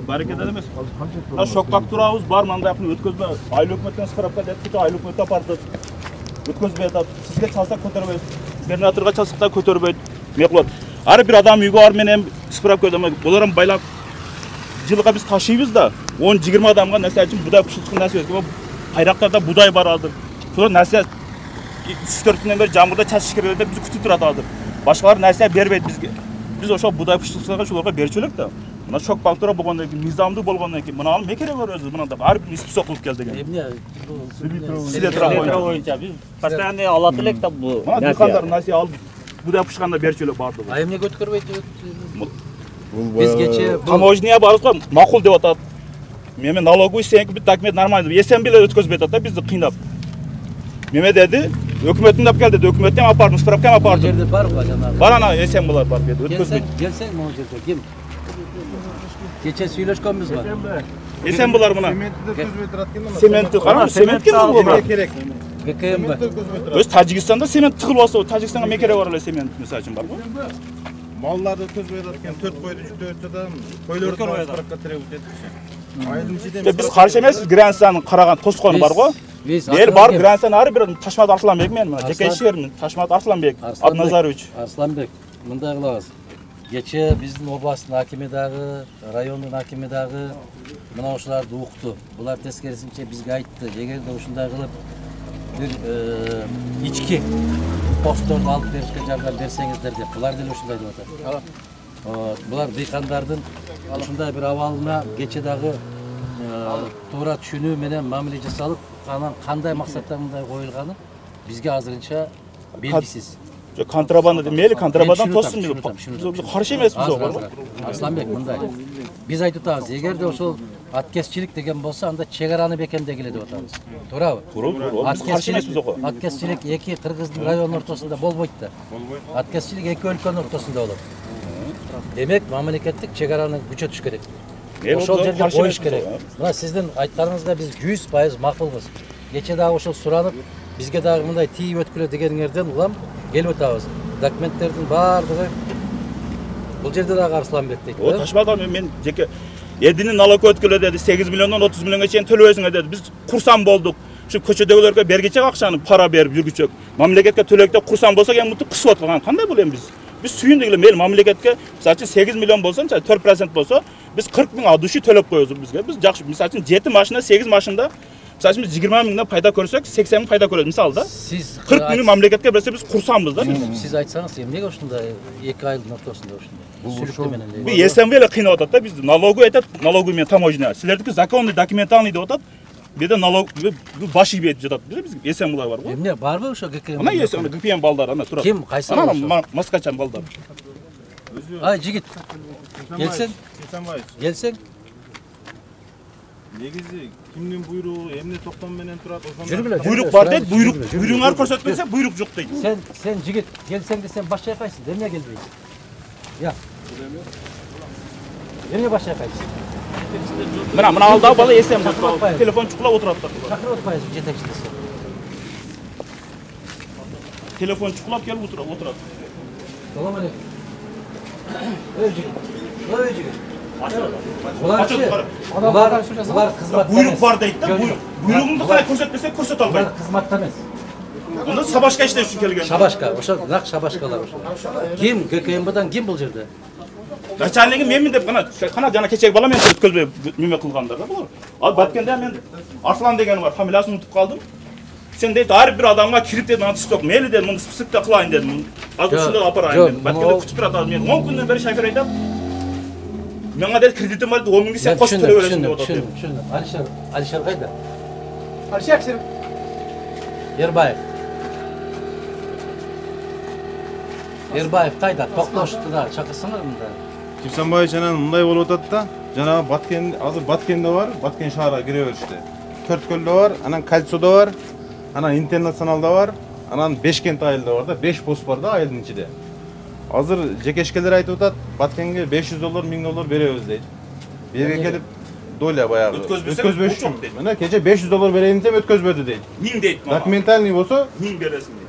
Barikada emas. Şokbak turabız bar manda yapını ötközme. Aylı hökümetten sıkırapka dettik, aylı hökümetте apарды. Ötközbey atат. Sizge çalsak көтөрбөйт. Губернаторга çalsak da көтөрбөйт. Не кылат? Ар бир адам үйгө ар менен справка өдөмөк. Буларым байлап жылга биз ташыйбыз да 10-20 адамга нерсе үчүн будай пушылчу нерсе өткө. Кайрактарда будай бар азыр. Шо нерсе 3-4 күндөн бери жамгырда чачыш керек деп биз күтүп турат азыр. Башкалар нерсе бербейт бизге. Biz ошол будай пушылчуларга шуларга берчү элек да. Мына шок бактыра болгондон кийин, мыйзамдуу болгондон кийин, мына ме керек бар өзү мынада ар бир список кылып кел деген. Эмне? Силетра боюнча биз постоянно алат элек да бул. Мына дыйкандар нерсе алып будай пушканда берчү элек бардыгы. А эмне өткөрбөйт? Биз кече таможня барбыз го, макул деп атат. Меме налоговый сенки бит документ нормально. Эсен биле өткөзбөй атат да бизди кыйнап. Меме деди, өкмөттүн деп келди, өкмөттөн апардым, справканы апардым. Жерде бар го жанагы. Бар ана эсен булар бар деди, өткөзбөйт. Келсең могу жерде ким? Кече сүйлөшкөнбүз го. Эсен булар мына. Сементти өткөзбөй турат экен мына. Сементти карам, семент керек. ГКМ ба? Өз Тажикстанда семент тыгылып алса, Тажикстанга ме керек бар эле семент мисалы үчүн бар го. Малларды өткөзбөй турат экен, 4 койду жүктөп да, койлорду справка требует этчи. Айдын ичинде Биз каршы эмеспиз, границаны караган тоскону бар го. Эл бар границаны ары бир Ташмат Арсланбек мен мына жеке ишермин, Ташмат Арсланбек Абназарович. Арсланбек, мындай кылабыз. Кече биздин областтын акими дагы, райондун акими дагы мына ушуларды укту. Булар тескерисинче бизге айтты, эгерде ушундай кылып бир ички посторду алып беришке жардам берсеңиздер деп. Булар деле ушундай деп атат. Булар дыйкандардын ушундай бир абалына кече дагы туура түшүнүү менен мамиле жасалып, анан кандай максатта мындай коюлганы бизге азырынча белгисиз. Контрабанда мели контрабандан тоссун биз каршы эмеспиз ого. Арсланбек мындай. Биз айтып атабыз, эгерде ошол аткезчилик деген болсо, анда чек араны бекемдегиле деп атабыз. Туурабы? Туура. Биз каршы эмеспиз ого. Аткезчилик эки кыргыздын районунун ортосунда болбойт да. Аткезчилик эки өлкөнүн ортосунда болот. Демек, мамлекеттик чек араны күчөтүш керек. Ошол жерде коюш керек. Мына сиздин айтканыңызга биз 100% макулбуз. Кече дагы ошол суранып, бизге дагы мындай тийип өткүлө дегениңерден улам келип атабыз. Документтердин баардыгы бул жерде дагы Арсланбек дейт. О, Ташмадан мен жеке Эдинин налог өткүлө деди, 8 миллиондон 30 миллионго чейин төлөбөсүңөр деди. Биз курсан болдук. Şu köçödөгөлөргө бергичек акчаны пара берип жүргүчөк. Мамлекетке төлөктө курсан болсо эми мынтип кысып аткан. Кандай болем биз? Биз сүйүндүк эле мел мамлекетке мисалы үчүн 8 миллион болсо, 4% болсо, биз 40 миң адуши төлөп коебуз бизге. Биз жакшы, мисалы үчүн 7 машина, 8 машинада мисалы үчүн 20 миңден пайда көрсөк, 80 миң пайда көрөбүз мисалы да. Сиз 40 миң мамлекетке берсе биз курсанбыз да. Сиз айтсаңыз, эмнеге ушундай 2 айдын ортосунда ушундай? Сүрүктө менен эле. Би СМВ эле кыйнап атат да бизди. Налогу айтат, налогу менен таможня. Силердики законный документальный деп атат. Биде налог баш ийбей жатат. Биз СМ булар бар го. Эмне барбы ошо ГКМ? Ана СМ ГКМ балдар ана турат. Ким кайсы? Ана маскачан балдар. Ай жигит. Келсең. Негизи кимдин буйругу, эмне токтом менен турат, ошондо. Буйрук бар дейт, буйругуңар көрсөтпөсө буйрук жок дейт. Сен жигит, келсең десең баш чайкайсың, эмне келбейсиң? Я. Эмне баш чайкайсың? Мына алда бала СМ телефон чукулап отурат. Чакырып атпайсың жетекчиси. Telefon çukulap gelip oturat. Salam aleyküm. Öcük. Öcük. Bular kızmatta. Buyruk var deyip de buyruğunu da ko'rsatmasa ko'rsata olmaydi. Bular kızmatta emas. Onda Sabaşka işler üçün kelgen. Sabaşka, oşo naq Sabaşkalar oşo. Kim GKM'dan kim bul jerde? Начальнигim менмин деп кана жана кечеги бала менен өткөзбөй неме кылгандар да булар. Ал баткенде мен Арслан деген бар, фамилиясын унутуп калдым. Sen deydi her bir adamga kirip dedi bana stok meyli dedim bunu spesifik de kılayın dedim. Az uçunda aparayım dedim. Batkede kütüp durat ben 10 günden beri şoför edip bana dedi kreditim var 10 bin sen koş töle veresin dedi. Düşündüm. Alişer kayda? Alişer Şerif. Erbayev. Erbayev kayda? Toktoştu da çakısınlar mı da? Tursunboy жанан мындай болуп атат да. Jana Batken, hazır Batken'de var, Batken şahara giriyor işte. Törtköl'de var, anan Kalso'da var, anan International'da var, anan Beşkent ayılda var da 5 post var da ayıldın içinde. Hazır cekeşkeler aytıp atat, Batken'e $500, $1000 veriyoruz deydi. Bir yere gelip doyla bayağı. Ötközbesem bu çok değil. Mana kecha $500 vereyim desem ötközberdi deydi. 1000 deydi bana. Dokumentalniy bolsa, 1000 beresin deydi.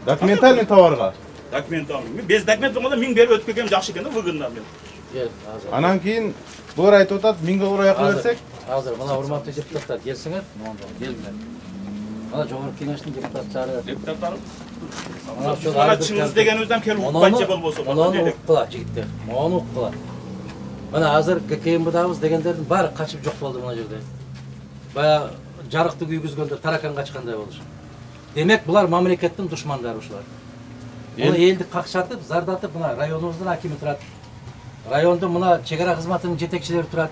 dokumentalniy tovarga. Dokumentalniy. Men bez dokument bo'lmada 1000 berib o'tib kelgem yaxshi ekan da bugundan men. Gel hazır. Anan keyin bular aytıp atat $1000 yaqin versek, Hazır. Bana hurmatlı deputatlar gelsinler. Geldiler. Bana Cumhuriyet Kengeşi'nin deputatları. Deputatlarım. Mana şu Bana çınız degenimizden kelip uqpancha bol bolsa. Onu uqqilar jigitler. Onu uqqilar. Mana hazır KKM'damiz degenlerдің bari kaçıp жоқ болды mına жерде. Baya жарықты күйгізгенде таракан kaçқандай болды. Demek bular mamlekеттің düşmanları ушулар. Bunu eldi qaqşatып, zardatып, mına rayonumuzun hakimi turат. Rayonda mına çegara hizmetinin jetekçileri turат.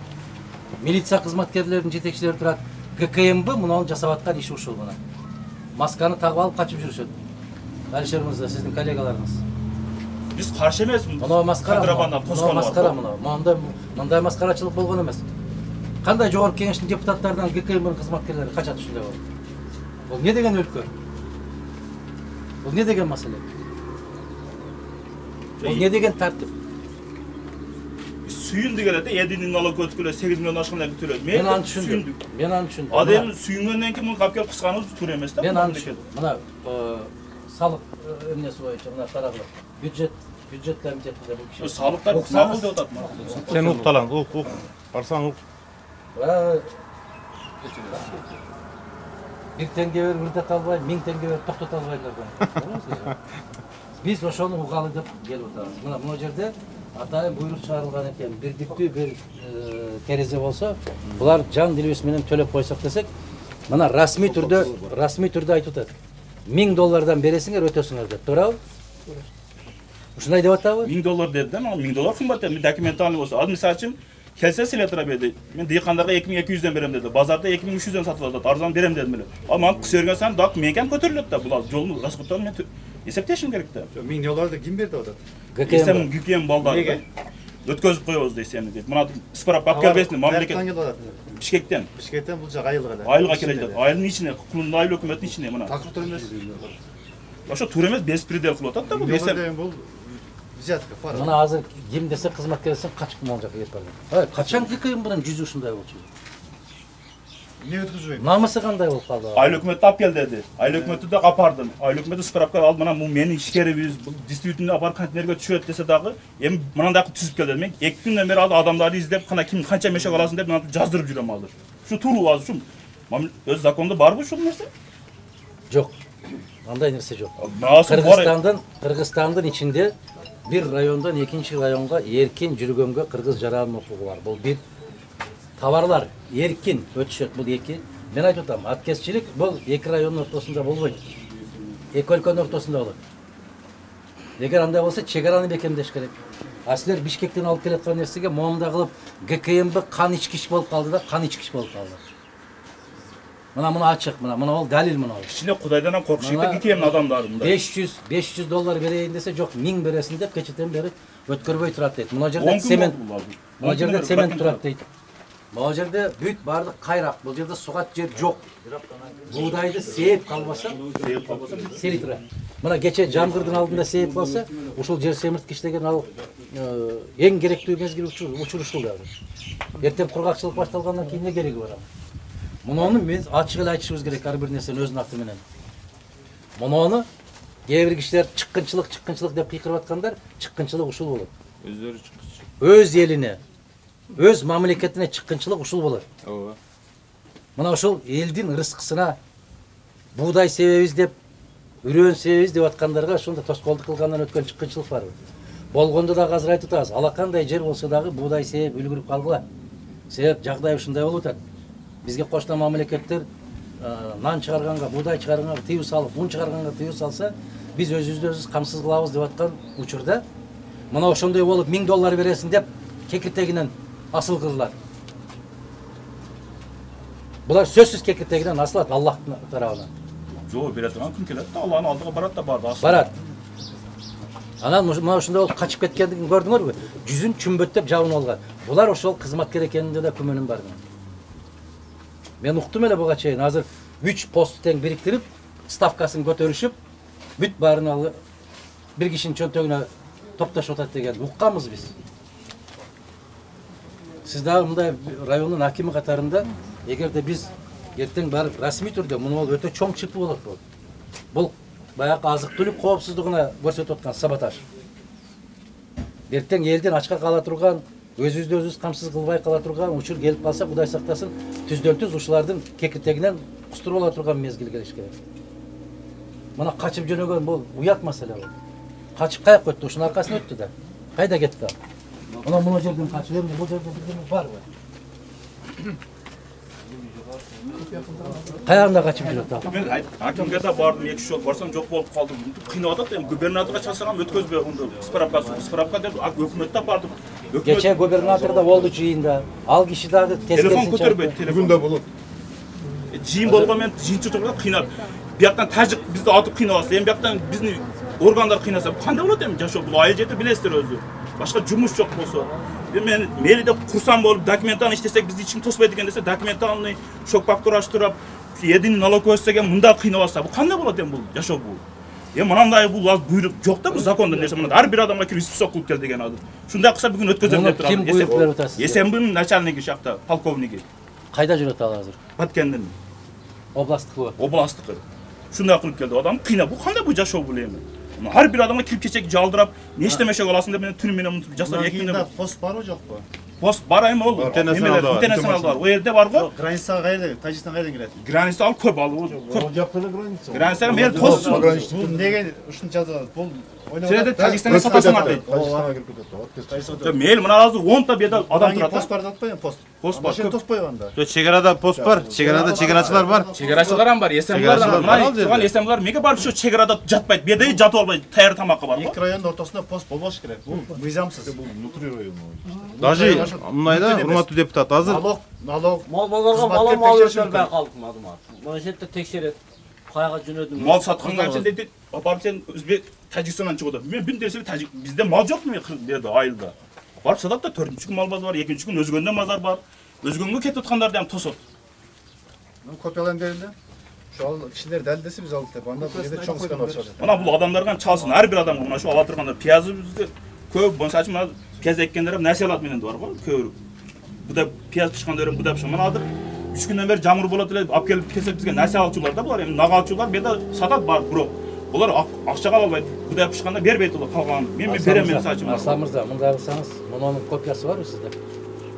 Militsiya қызметкерлерінің жетекшілері тұрады. ГКМБ мұны жасап атқан иши ушул мына. Масканы тағып алып қачып жүрүшөт. Алишер мырза, сіздің коллегаларыңыз. Biz qarşı emasmiz. Мына маскара, Контрабанда, мына маскара мына. Мындай маскарачылык болгон эмес. Кандай жогорку кеңештин депутаттарынан ГКМБнын кызматкерлери качат ушундай болуп? Бул не деген өлкө? Бул не деген маселе? Бул не деген тартип? Suyun degelerde 7'nin alıp ötküle 8 milyon aşkınlar götürüyor. Ben аны түшүндүм. Ben аны түшүндүm. Adem suyundan ki bunu kapıya kıskanız tur emez de. Ben аны түшүндүm. Мына салык эмнеси боюнча мына тарабы бюджет комитетинде бул киши. Sağlıklar makul diyor tatma. sen uqtalan, uq. Barsan uq. Bir tenge ver, ырдата албай, 1000 теңге ver, токтото албайлар. Биз ошону угалы деп келип атабыз. Мына жерде атайын буйрук чыгарылган экен. Бирдиктүү бир терезе болсо, булар жан дилибиз менен төлөп койсок десек, мына расмий түрдө айтып атат. $1000 бересиңер, өтөсүңөр деп. Туурабы? Ушундай деп атабы? $1000 dedi ama $1000 kımbat dedi. Dokumentalni olsa. Az misal için kelse siletra berdi. Men dıyıkanlarga 2200'den berem dedi. Bazarda 2300'den satып aldı. Arzan berem dedim bile. Ama kısırgan sen dak menken kötürülüp da bular yolunu raskutan men esepteşim gerek de. $1000 kim berdi oda? Esem gükem baldan. Ötközüp koyuyoruz desem dedi. Mına isparap bak gelbesini mamleket. Bişkekten. Bişkekten bu ayılga da. Aylığa keledi. Ayılın içine, kulunun aylı hükümetin içine mına. Takır tur emес. Başa tur emez, bespridel kılıp atat da bu desem. Бул взятка фара. Мына азыр ким десе кызматкер десең качып мал жака кетип калган. Качан ГКМБнын жүзү ушундай болчу? Не өткөзбөйм? Намысы кандай болуп калды? Aylı hükümeti tap gel dedi. Aylı hükümeti de kapardın. Aylı hükümeti sparapkar aldı. Bana bu meni işkeribiz, distribütünde apar kantinlerge düşüyor dese dağı. Hem bana da tüzüp gel dedim. 2 günden beri aldı adamları izlep kana kim kança meşe kalasın deyip bana cazdırıp jürem aldı. Şu turu var şu. Öz zakonda var bu şu nerse? Жок. Андай нерсе жок. Nasıl var? Кыргызстандын ичинде bir rayondan ikinci rayonga erkin жүргөнгө кыргыз жаранын укугу бар. Бул бир товарлар эркин өтүшөт. Бул эки. Мен айтып атам, аткезчилик бул эки райондун ортосунда болбойт. Эки өлкөнүн ортосунда болот. Эгер андай болсо чегараны бекемдеш керек. А силер Бишкектен алып келаткан нерсеге моомда кылып ГКМБ кан ичкич болуп калды да, кан ичкич болуп калды. Мына ачык, мына ол далил мына ол. İçine Kudaydan korkuşuydu gikemin adamlarında. $500 bereyин dese жок, 1000 бересин деп кечеден бери өткөрбөй турат дейт. Мына жерде цемент. Мына жерде цемент турат дейт. Мына жерде бүт бардык кайрак. Бул жерде сугат жер жок. Бугдайды сээп калбаса, сели турат. Мына кече жамгырдын алдында сээп болсо, ушул жер семирткич деген ал эң керектүү мезгил учурушул дагы. Эртең кургакчылык башталгандан кийин не кереги бар? Муну мен ачык эле айтышыбыз керек ар бир нерсени өзүнүн аты менен. Муну кээ бир кишилер чыккынчылык деп кыйкырып аткандар, чыккынчылык ушул болот. Өздөрү чыккычы. Өз элине, өз мамлекетине чыккынчылык ушул болот. Ооба. Мына ушул элдин рызкысына буудай себебиз деп, үрөөн себебиз деп аткандарга ошондо тоскоолдук кылгандан өткөн чыккынчылык бар. Болгондо да азыр айтып атабыз, алакандай жер болсо дагы буудай себеп үлгүрүп калгыла. Себеп жагдай ушундай болуп атат. Бизге кошто мамлекеттер нан чыгарганга, буудай чыгарганга тыюу салып, ун чыгарганга тыюу салса, биз өзүбүздү камсыз кылабыз деп аткан учурда мына ошондой болуп $1000 бересиң деп кекиртегинен асыл кылдылар. Булар сөзсүз кекиртегинен асылат Аллахтын тарабынан. Жок, бере турган күн келет да, Алланын алдыга барат да барды. Барат. Анан мына ушундай болуп качып кеткендигин көрдүңөрбү? Жүзүн чүмбөттөп жабынып алган. Булар ошол кызматкер экенинде да күмөнүм бар. Мен уктум эле буга чейин. Азыр 3 посту тең бириктирип, ставкасын көтөрүшүп, бүт баарын алып бир кишинин чөнтөгүнө топтошуп атат деген укканбыз биз. Сиз дагы мындай райондун акими катарында, эгерде биз эртең барып расмий түрдө муну өтө чоң чыпы болот бул. Бул баягы азык-түлүк коопсуздугуна көрсөтүп аткан саботаж. Эртең элден ачка кала турган, өзүбүздү өзүбүз камсыз кылбай кала турган учур келип калса, Кудай сактасын, түздөн-түз ушулардын кекиртегинен кустуруп ала турган мезгил келиш керек. Мына качып жөнөгөн бул уят маселе бул. Качып каяка өттү? Ушунун аркасына өттү да. Кайда кетти? Мына бул жерден качып, эми бул жерде бирдеме барбы? Каягында качып жүрөт ал. Мен акимге да бардым, 2 жол барсам жок болуп калдым. Кыйнап атат, эми губернаторго чалсам өткөзбөй кылды. Справка деп өкмөттө бардым. Кече губернаторда болду жыйында. Ал киши дагы телефон көтөрбөйт, телефон да болот. Жыйын болгон мен жыйынчы турганда кыйнап. Бияктан тажик бизди атып кыйнабаса, эми бияктан биздин органдар кыйнаса, кандай болот эми жашоо? Бул айыл жерде билесиздер өзү. Башка жумуш жок болсо. Мен мэрияда курсам болуп, документаны иштесек бизди эч ким тоспойт экен десе, документаны шок-фактураштырып, единый налог өссөген мында кыйнабаса, бул кандай болот эми бул жашоо бул? Эми мынандай бул буйрук жок да, бул закондо нерсе. Мына ар бир адамга кирип список кылып кел деген адыр. Шундай кылса бүгүн өткөзөм деп турам. Ким буйрук берип атасыз? СМБнын начальниги шакта, полковниги. Кайда жүрөт ал азыр? Баткендин. Областтыкы. Областтыкы. Шундай кылып келди адам, кыйнап. Бул кандай бул жашоо бул эми? Ар бир адамга кирип кечек жалдырап, не иштемешек аласың деп мен түнү менен жасап экине. Пост барбы жокпу? Пост бар эми ол. Интернационалда бар. О жерде барго. Границага кайда? Тажикстан кайдан кирет? Граница ал көп ал. Ол жакта эле граница. Граница мен пост. Неге ушунча жазылат? Бул Сиреде Тажикстанга сатасың дейт. Тажикстанга кирип кетет. Мел мына азыр 10 та беда адам турат. Пост бар жатпайбы? Пост. Пост бар. Машина тоспойбу анда? Чегарада пост бар, чегарада чегарачылар бар. Чегарачылар ham бар, СМБлар бар. Турган СМБлар мега барып ошо чегарада жатпайт, беде жатып албайт, таяр тамакка бар. Эки райондун ортосунда пост болбош керек. Бул мыйзамсыз. Бул внутри район. Даже мындайда урматтуу депутат, азыр налог Малбарларга мал алып бербей калдык мадымат. Мына жерде текшерет. Каяга жөнөдүм? Мал сатканга сен дейт, апарып сен Өзбек Тажикстандан чыгып. Мен бүт десе Тажик бизде мал жокму деді айылда. Барып сатат да 4-чү күн мал базар бар, 2-чү күн өзгөндөн базар бар. Өзгөнгө кетип аткандарды ham тосот. Мен копиялан берилди. Ошол кишилер далилдесе биз алдык деп. Анда бул жерде чоң скандал чыгат. Мына бул адамдарга чалсын, ар бир адамга мына ошо ала тургандар пиязы бизде көп, болсо мына пияз эккендер ham нерсе алат менен бар го, көп. Буда пияз пишкандар буда пишкан. Мына азыр 3 күндөн бери жамыр болот эле, алып келип кесип бизге нерсе алчулар да булар. Эми нагалчулар беда сатат бар, бирок булар акчага албайт. Буда пишканда бербейт улар калган. Мен берем мен сачым. Арслан мырза, мындай кылсаңыз, мунун копиясы барбы сизде?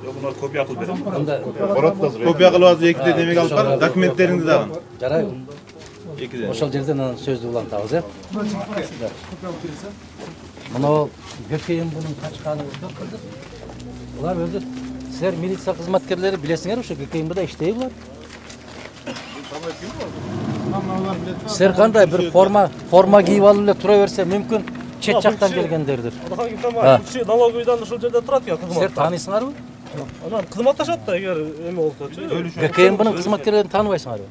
Жок, муну копия кылып берем. Мында копия кылып азыр экиде демек алып бар, документтериңди дагы. жарайбы. Экиде. Ошол жерден анан сөздү улантабыз, э? Мына Гөкейин бунун качканы көп кылды. Булар өзү силер милиция кызматкерлери билесиңер, ошо Гөкейинде иштейби булар. Силер кандай бир форма кийип алып эле тура берсе мүмкүн чет жактан келгендердир. Налоговыйдан ошол жерде турат экен кызмат. Силер таанысыңарбы? Анан кызматташат да, эгер эме болсочу. ГКМБнын кызматкерлерин тааныбайсыңарбы?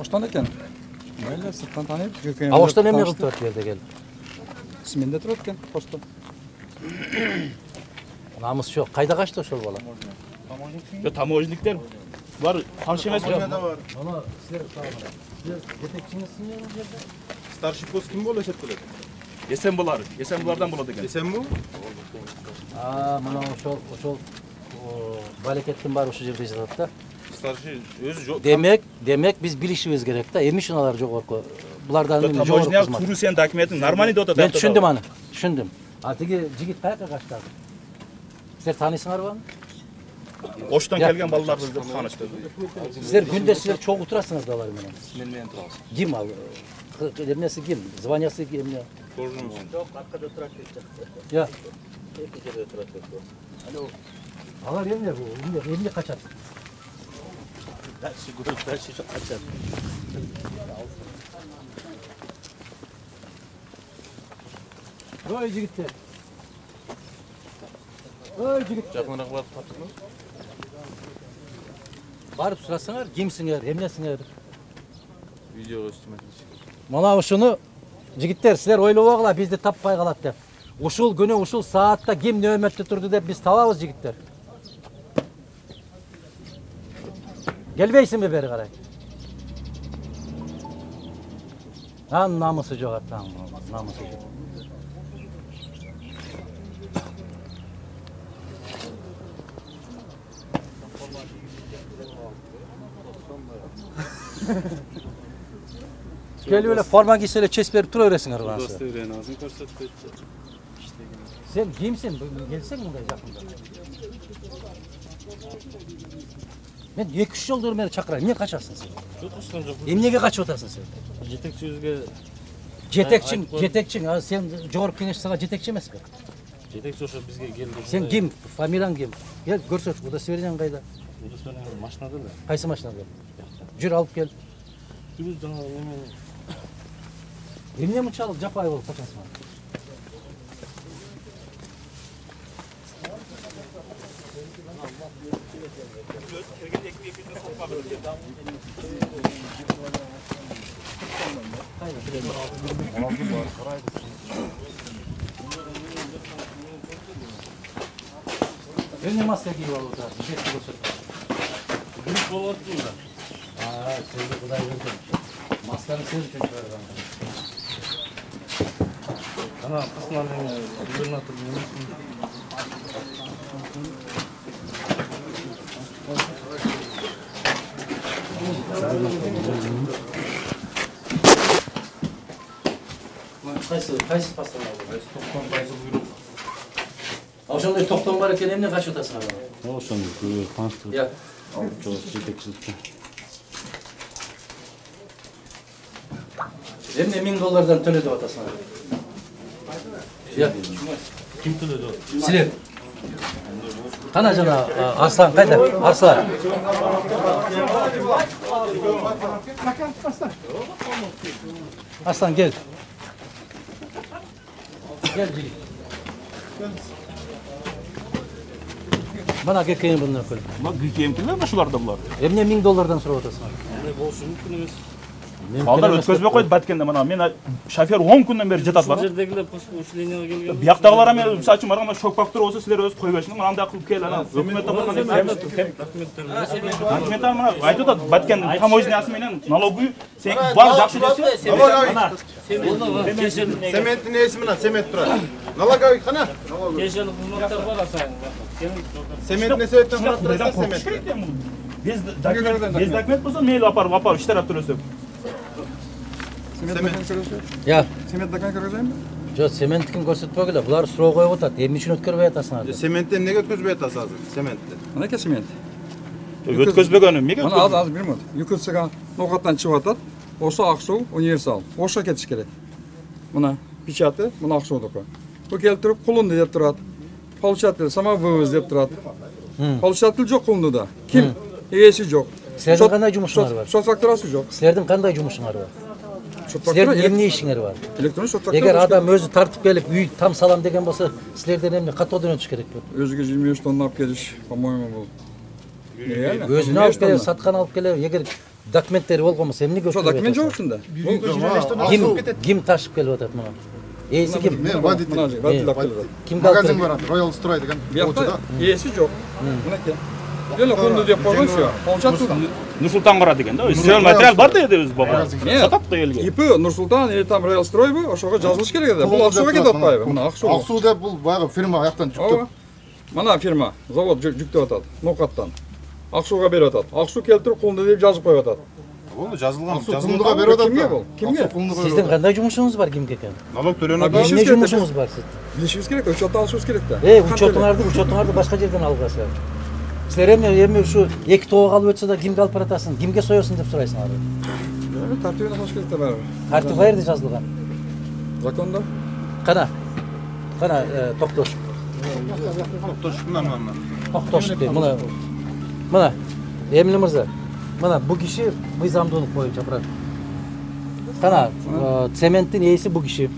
Оштон экен. Мейлі, сырттан танип, А оштон эме кылып турат жерде келип? Сменде турат экен, постто. Намыс жок. Кайда качты ошол бала? Жок, таможниктер бар, таныш эмес. Мына силер жетекчиңизсиңер бул жерде? Старший пост ким болуп эсептелет? СМБлардан болот экен. СМБ? Мына ошол балекеттин баары ошол жерде жатат да. Старший өзү жок. Демек биз билишибиз керек да. Эми шуналар жогорку. Булардан эми жогорку Таможня кызмат. туру сен документин нормальный деп атат. Мен түшүндүм аны. Түшүндүм. А тиги жигит каяка качты? Силер таанысыңарбы? Оштон келген балаларды деп таанышты. Силер күндө силер чогуу турасыңар да алар менен. Мен менен турабыз. Ким ал? Эмнеси ким? Званиясы ким? Жок, аркада турат деп. Я. Эки жерде турат деп. Алар эмне качат? Дальше качат. Ой, жигиттер. Ой, жигиттер. Жакыныраак барып таптыңбы? Барып сурасаңар, кимсиңер, эмнесиңер? Видеого снимать. Мына ушуну жигиттер, силер ойлобогула бизди таппай калат деп. ушул күнү ушул саатта ким нөөмөттө турду деп биз табабыз жигиттер. Келбейсиңби бери карай? Намысы жок аттан, намысы жок. Kelip ele forma giyse ele çes berip tura beresиңер кыласы. Sen kimsin? Gelsen bunday jakында. Men 2-3 жолдор мени чакырайм. Эмне качасың сен? Эмнеге качып атасың сен? Жетекчи өзгө Жетекчиң, сен жогорку кеңеш сага жетекчи эмеспи? жетекчи ошо бизге келди. Сен ким? Фамилияң ким? Кел көрсөт, удостоверениең кайда? Удостоверение машинада да. Кайсы машинада? Жүр алып кел. Түбүз жана эме. Эмне мынчалык жапай болуп качасың? Эмне маска кийип алып атасың? Жетти көрсөт. Бүт болот да. Сени Кудай берген. Масканы сен үчүн чыгарган. Ана кысынан эме губернатор немесин. Кайсы постанова? 90% буйрук. Ошондой токтом бар экен эмне качып атасың ага? Ошону көбү таныштырып. Я. Жетекчиликте. Эмне $1000 төлө деп атасың ага? Я. Ким төлөдү? Силер. Кана жана Арслан кайда? Арслан. Арслан кел. Gel Cili. Bana gekeyim bundan koy. Bak gekeyim kimler mi şularda bunlar? Emne $1000'dan sonra otasın. Ne bolsun mümkün emес. Балдар өткөзбөй койду Баткенде мына мен шофер 10 күндөн бери жатат бар. Бул жердегилер пошлениеге келген. Бияктагылар эми мисалы үчүн барганда шок фактор болсо силер өзү кой берсиңер. Андай кылып кел ана өкмөттө болгон документтер мына айтып атат Баткендин таможнясы менен налоговый сен бар жакшы десе. Sementin neyisi mi lan? Sement durar. Налоговый kana? Кешелик кызматтар бар асайын. Sement ne sebepten fırlattırırsan sement. Без документ болсо мейли апарып иштер төлөсөк. Ya. Semet dakan kıracağım mı? Jo sementkini көрсөтпөгүлө. Булар суроо коюп атат. Эмне үчүн өткөрбөй атасыңар? Sementte emnege ötközbey atası hazır. Sementte. Ana ke semet. Өткөзбөгөнү эмнеге? Ana az bir mod. Yukarısı nokattan çıkıp atat. Osa Aksu Universal. Oşa ketiş gerek. Buna pечаты, buna Aksu doku. Bu keltirip kulundu dep turat. Получатель сама вывоз деп турат. Получатель жок кулунда. Ким? Ээси жок. Силердин кандай жумушуңар бар? Шот фактурасы жок. Силердин кандай жумушуңар бар? Силердин эмне ишиңер бар? Электронный шот фактурасы. Эгер адам өзү тартып келип үй там салам деген болсо, силерден эмне каттоодон өтүш керек болот? Өзүгө 23 тонна алып келиш, по-моему, бул. Реально? Өзүнө алып келип, саткан алып келип, эгер документтери болгонбосо эмнеге Ошо документ жок ушунда. Ким ташып келип атат муну? Ээси ким? Мен водитель. Кимге алып Магазин келип? бар, Royal Stroy деген. Биякта ээси жок. Мынакей. Дело кулунду деп койгон всё. Получатель Нурсултан кара деген да. Сел материал бар да биз баба. Сатат да элге. ИП Нурсултан или там Royal Stroy бу, ошого жазылыш керек эди. Бул Аксуга кетип атпайбы? Мына Аксу. Аксу деп бул баягы фирма аяктан жүктөп. Мына фирма, завод жүктөп атат. Нокаттан. Аксуга берип атат. Аксу келтирип кулунду деп жазып коюп атат. Oldu жазылған. Аксу кулунга берип атат. Кимге бул? Кимге? Сиздин кандай жумушуңуз бар кимге экен? Налог төлөнөт. Эмне жумушуңуз бар сиздин? Билишибиз керек, учетто алышыбыз керек да. Учетуңарды башка жерден алгасыздар. Силер эми ушу эки тоого алып өтсө да кимге алып баратасың, кимге соёсуң деп сурайсыңар. Тартибине кош керек да баары. Тартип каерде жазылган? Закондо. Кана Токтош. Тоштунан мына. Токтош дейт. Мына Эмиле мырза. Мына бу киши мыйзамдуулук боюнча брат. Кана цементтин ээси бу киши.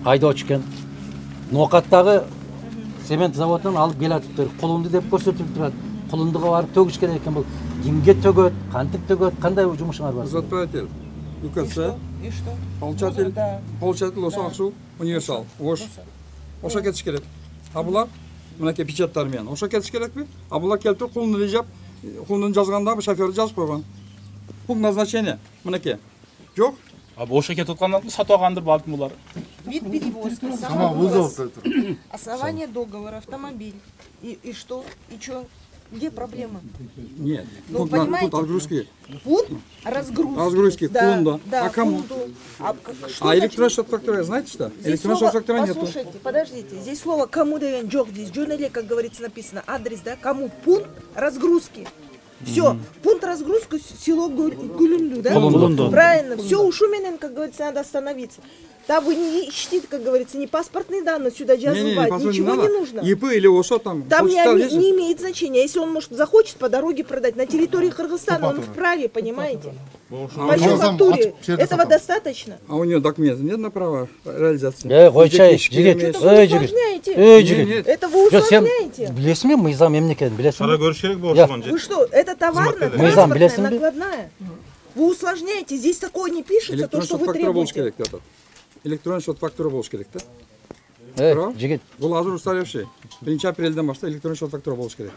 Айдоочу экен. Нокаттагы цемент заводунан алып келатыптыр. Кулунду деп көрсөтүп турат. Кулундуга барып төгүш керек экен бул. Кимге төгөт, кантип төгөт, кандай жумушуңар бар? Изотпоятел. ЮКЦ, И что? Получатель, Да. получатель осы Ақсу, универсал, Ош. Оша кетіш керек. А бұлар, мынакей печаттармен. Оша кетіш керек пе? А бұлар келтір құлын режап, құлын жазғанда бұл шоферді жазып қойған. Бұл назначение, мынакей. Жоқ? Abi o şirket tutkandan satı algandır balkım bunlar. Вид перевозки, Сама вызов. основание договора, автомобиль. И что? И что? Где проблема? Нет. Ну, Тут понимаете? отгрузки. Пункт разгрузки. Разгрузки, пункта. Да, А кому? пункту. Что А значит? электронный счет фактура, знаете что? Здесь Электронный слово, счет фактура нету. послушайте, подождите, здесь слово кому даён джок, здесь джонеле, как говорится, написано, адрес, да, кому, пункт разгрузки. Все, пункт разгрузки, село Гулюнду, да? Гулюнду. Правильно, все, у Шуменен, как говорится, надо остановиться. Да, вы не ищите, как говорится, не паспортные данные сюда жазывать, ничего не нужно. ИП или ОСО там. Там почитал, не есть? имеет значения, если он, может, захочет по дороге продать. На территории Кыргызстана он вправе, понимаете? По Алсам, фактуре атып жерде этого сатам. достаточно. А у него документов нет на право реализации? Койчай, Жеке жигит. емес. Вы усложняете. Жигит. Это вы Жоқ, сен усложняете. білесің бе, мыйзам мемлекет, білесің Шара бе? көріш керек бе Я. осыған Вы что, это товарная, Мыйзам, транспортная, білесің бе? накладная. Вы усложняете. Здесь такое не пишется, то, Электронный что счет вы фактура болуш требуете. керек этот. Электронный счет фактура болуш керек да? Жигит, Бұл азыр устаревший. 1 апрельден баштап электронный счет фактура болуш керек.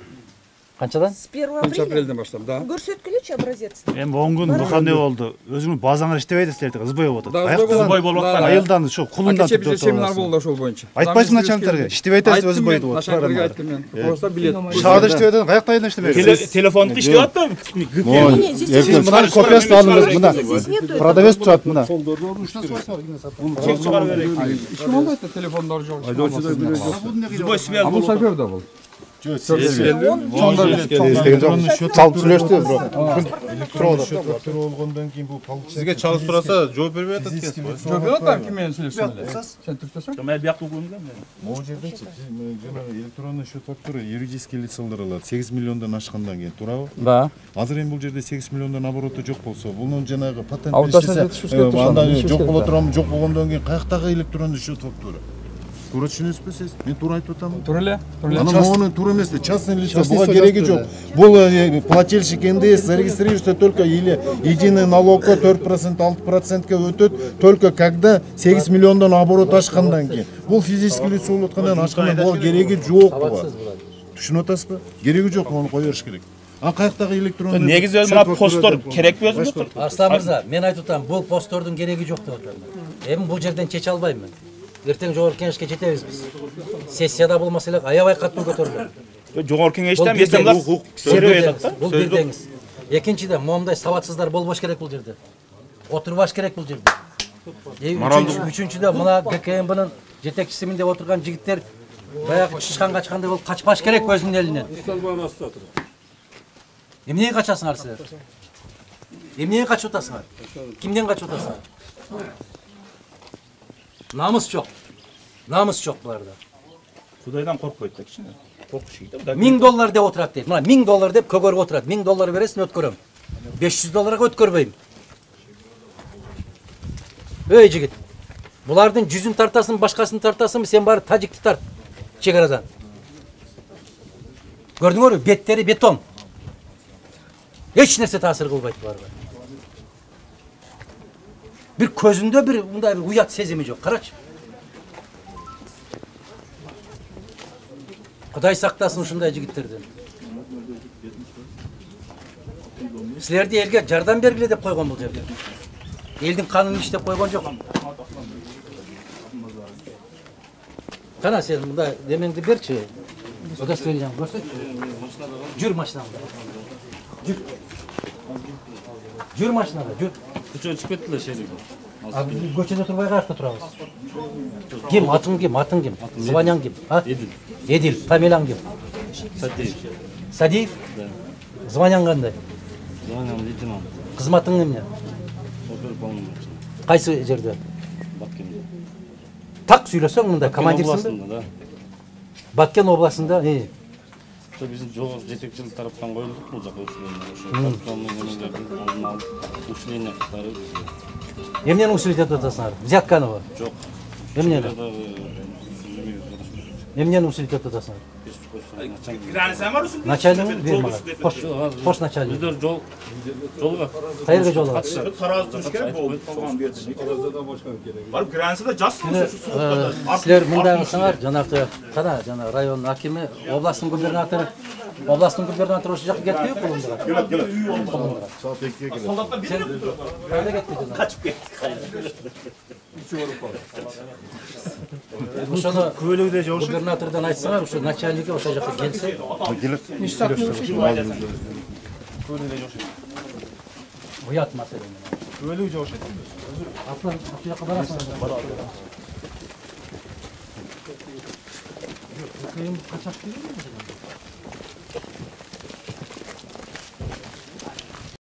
қаншадан? С 1 1 апреля. апрельден баштап, да. Көрсөткүлөчү образец. Эми 10 күн бұл кандай болду? Өзүңүз базаңар иштебейт силерди, ызбай болуп Да, атат. ызбай Ызбай болуп аткан. Айылдан ошо кулундан Кече бизде семинар болду ошол боюнча. Айтпайсың начальниктарга, иштебейт атасыз, өзү бойду болот. Начальниктарга айттым мен. Просто билет. Шаада иштебейт атат, каякта айылдан иштебейт. Телефонды иштеп атты. Нет, здесь Сиз мына копиясын алыңыз, мына. здесь нету этого. Продавец турат мына. Чек чыгарып берейик. Ишким албайт да телефондор жок. Любой связь А бул болот. шофер да бул. Салып сүйлөштү, бирок. Фактура болгондон кийин бул Сізге чалып тураса жооп бербей атат экенсиз. Жок, адам ким менен сүйлөшсүң эле? Сен түрктөсүң? Мен бияктуу көңүлдөн. могу жердечи жанагы электронный счет фактура юридический лицалар алат 8 миллиондон ашкандан кийин, туурабы? Да. Азыр эми бул жерде 8 миллиондон обороту жок болсо, бунун жанагы патент Аутошо беришсе, жетишибиз керек турсам, анда жетишибиз жок керек боло да. турам, жок болгондон кийин каяктагы электронный счет фактура? Туура түшүнөсүзбү сиз? Мен туура айтып атамбы? Тура эле. Анан могуну туура эмес да, частный лицо, буга кереги жок. Бул плательщик НДС зарегистрируется только или единый налогко 4%, 6%ка өтөт, только когда 8 миллиондон оборот ашкандан кийин. Бул физический лицо болуп аткандан ашкандан буга кереги жок буга. Түшүнүп атасызбы? Кереги жок, аны кое бериш керек. А каяктагы электрондуу Негизи өзү мына посттор керекпи өзү? Арслан мырза, мен айтып атам, бул посттордун кереги жок деп атам. Эми бул жерден чече албайм мен. Эртең жогорку кеңешке жетебиз биз. Сессияда болмаса эле аябай катуу көтөрүлөт. Жогорку кеңештен эстемдер серебейт атат да. Бул бирдеңиз. Экинчиден, моундай сабатсыздар болбош керек бул жерде. Отурбаш керек бул жерде. Үчүнчүдөн, мына ГКМБнын жетекчисимин деп отурган жигиттер баягы чычканга качкандай болуп качпаш керек өзүнүн элинен. Эмнеге качасыңар силер? Эмнеге качып атасыңар? Кимден качып атасыңар? Намыс жок. Намыс жок буларда. Кудайдан коркпойт да кичине. Коркуш керек да. $1000 деп отурат дейт. Мына $1000 деп көгөрүп отурат. $1000 бересиң өткөрөм. $500 өткөрбөйм. Эй жигит. Булардын 100-ün тартасың, башкасын тартасың, сен бары тажикти тарт. Чегарадан. Көрдүңөрбү? Беттери бетон. Эч нерсе таасир кылбайт буларга. Bir көзүндө bir мындай bir уят сезими жок. Карачы. Кудай сактасын ушундай жигиттерден. Силерди элге жардам бергиле деп койгон бул жерде. Элдин канын иштеп койгон жок. Кана сен мындай демеңди берчи. Удостоверениеңди көрсөтчү. Жүр машинаңда. Жүр. Жүр машинада, жүр. Көчөгө чыгып кеттилер шериги. Көчөдө турбай каякта турабыз? Ким? Атың ким? Атың ким? Званяң ким? Эдил. Эдил. Фамилияң ким? Садиев. Садиев? Да. Званяң кандай? Званяң лейтенант. Кызматың эмне? Опер полномочный. Кайсы жерде? Баткенде. Так сүйлөсөң мындай командирсиңби? Да. Баткен областында, Что биздин жогору жетекчилик тараптан коюлдук бул жака усиление. Усиление катары бизге. эмнени усилить этип атасыңар? Взятканова? Жок. Эмнени? Эмнени усилить атасың? Gransen var usul. Начальник бер мага. Пош начальник. Bizler жолга. Кайерге жол алат? Tarazı tutuş gerek bu. Tamam bir Barıp gransen de jaz Силер мындагысыңар, жанагы кана, жана райондун акими, областтын губернатору ошол жака кетпейби колундага? Saat 2'ye gelir. Soldatlar bir Кайда кетти жана? kaçıp gitti. Ошону Көйлөгү да жабыш. губернатордон айтсаңар, ошо начальниги ошол жака келсе, уят маселе. Köylü jabış. Атлан, ошол жака барасыңар. Кыйын качак келеби?